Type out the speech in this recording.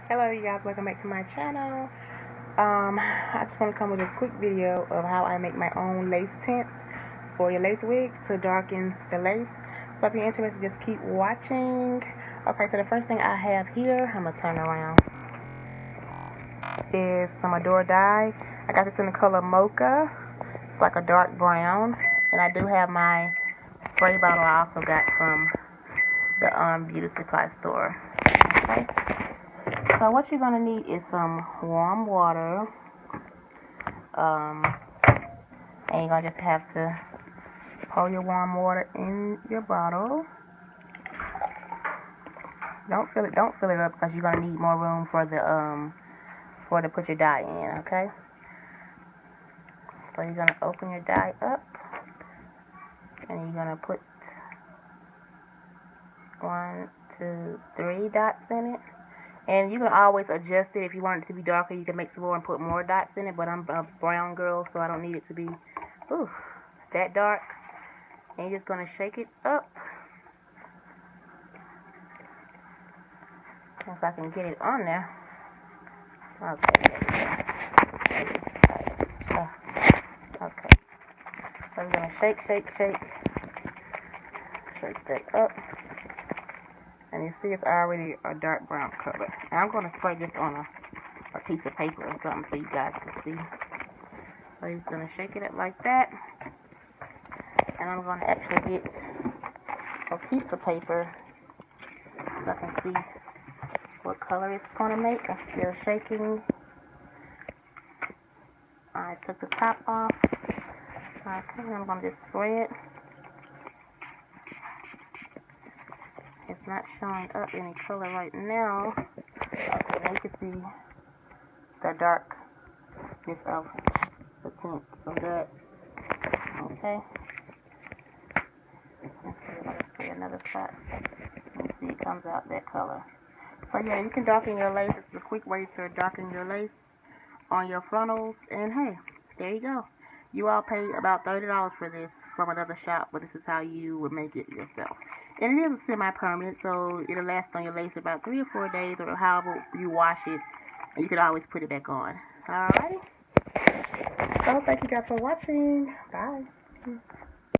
Hello you guys, welcome back to my channel. I just want to come with a quick video of how I make my own lace tint for your lace wigs to darken the lace. So if you're interested, just keep watching. Okay, so the first thing I have here, I'm going to turn around, is some Adore dye. I got this in the color Mocha. It's like a dark brown. And I do have my spray bottle I also got from the beauty supply store. Okay. So what you're going to need is some warm water, and you're going to just have to pour your warm water in your bottle. Don't fill it up because you're going to need more room for to put your dye in, okay? So you're going to open your dye up, and you're going to put 1, 2, 3 dots in it. And you can always adjust it. If you want it to be darker, you can make some more and put more dots in it. But I'm a brown girl, so I don't need it to be that dark. And you're just going to shake it up. If I can get it on there. Okay. Okay. So I'm going to shake that up. And you see it's already a dark brown color. And I'm going to spray this on a piece of paper or something so you guys can see. So you're just going to shake it up like that. And I'm going to actually get a piece of paper so I can see what color it's going to make. I'm still shaking. I took the top off. Okay, I'm going to just spray it. It's not showing up any color right now. Okay, now you can see the darkness of the tint of that. Okay. Let's see if I can spray another spot. You see it comes out that color. So yeah, you can darken your lace. It's a quick way to darken your lace on your frontals. And hey, there you go. You all pay about $30 for this from another shop, but this is how you would make it yourself. And it is a semi-permanent, so it'll last on your lace for about 3 or 4 days, or however you wash it, and you can always put it back on. Alrighty? So thank you guys for watching. Bye.